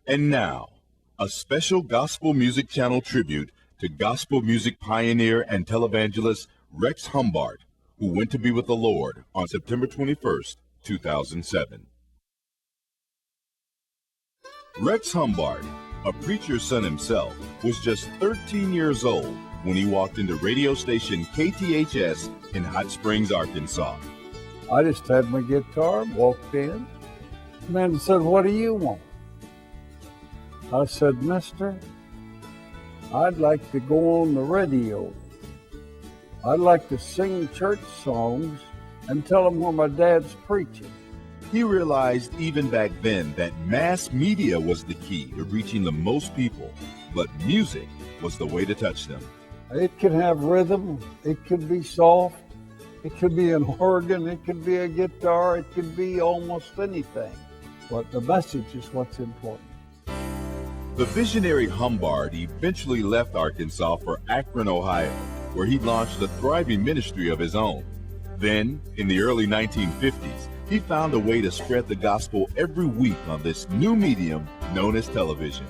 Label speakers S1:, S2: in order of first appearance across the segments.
S1: And now, a special gospel music channel tribute to gospel music pioneer and televangelist Rex Humbard, who went to be with the Lord on September 21st, 2007. Rex Humbard, a preacher's son himself, was just 13 years old when he walked into radio station KTHS in Hot Springs, Arkansas.
S2: I just had my guitar, walked in. The man said, "What do you want?" I said, "Mister, I'd like to go on the radio. I'd like to sing church songs and tell them where my dad's preaching."
S1: He realized even back then that mass media was the key to reaching the most people, but music was the way to touch them.
S2: It could have rhythm, it could be soft, it could be an organ, it could be a guitar, it could be almost anything. But the message is what's important.
S1: The visionary Humbard eventually left Arkansas for Akron, Ohio, where he launched a thriving ministry of his own. Then, in the early 1950s, he found a way to spread the gospel every week on this new medium known as television.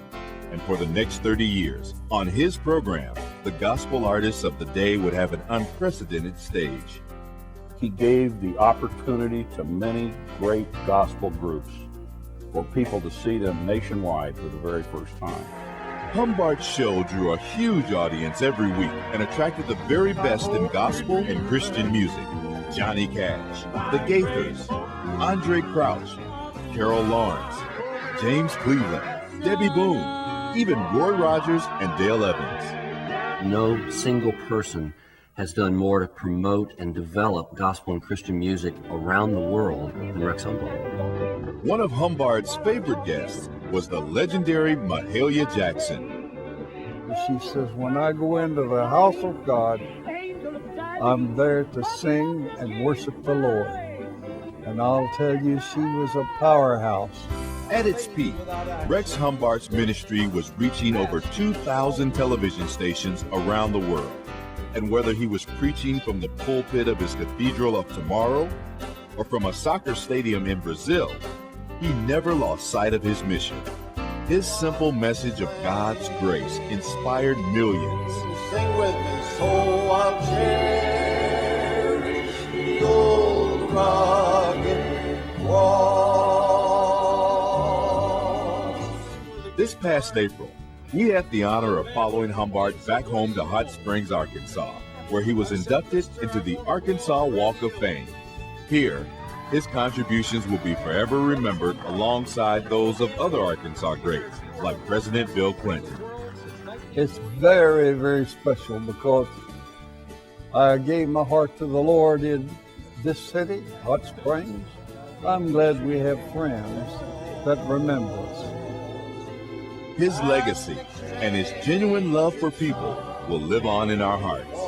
S1: And for the next 30 years, on his program, the gospel artists of the day would have an unprecedented stage.
S3: He gave the opportunity to many great gospel groups for people to see them nationwide for the very first time.
S1: Humbard's show drew a huge audience every week and attracted the very best in gospel and Christian music. Johnny Cash, the Gaithers, Andre Crouch, Carol Lawrence, James Cleveland, Debbie Boone, even Roy Rogers and Dale Evans.
S4: No single person has done more to promote and develop gospel and Christian music around the world than Rex Humbard.
S1: One of Humbard's favorite guests was the legendary Mahalia Jackson.
S2: She says, "When I go into the house of God, I'm there to sing and worship the Lord." And I'll tell you, she was a powerhouse.
S1: At its peak, Rex Humbard's ministry was reaching over 2,000 television stations around the world. And whether he was preaching from the pulpit of his Cathedral of Tomorrow or from a soccer stadium in Brazil, he never lost sight of his mission. His simple message of God's grace inspired millions.
S5: Sing with me, so I'll cherish the old rugged cross.
S1: This past April, we had the honor of following Humbard back home to Hot Springs, Arkansas, where he was inducted into the Arkansas Walk of Fame. Here, his contributions will be forever remembered alongside those of other Arkansas greats, like President Bill Clinton.
S2: It's very, very special because I gave my heart to the Lord in this city, Hot Springs. I'm glad we have friends that remember us.
S1: His legacy and his genuine love for people will live on in our hearts.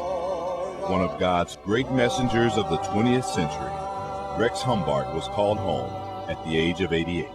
S1: One of God's great messengers of the 20th century, Rex Humbard was called home at the age of 88.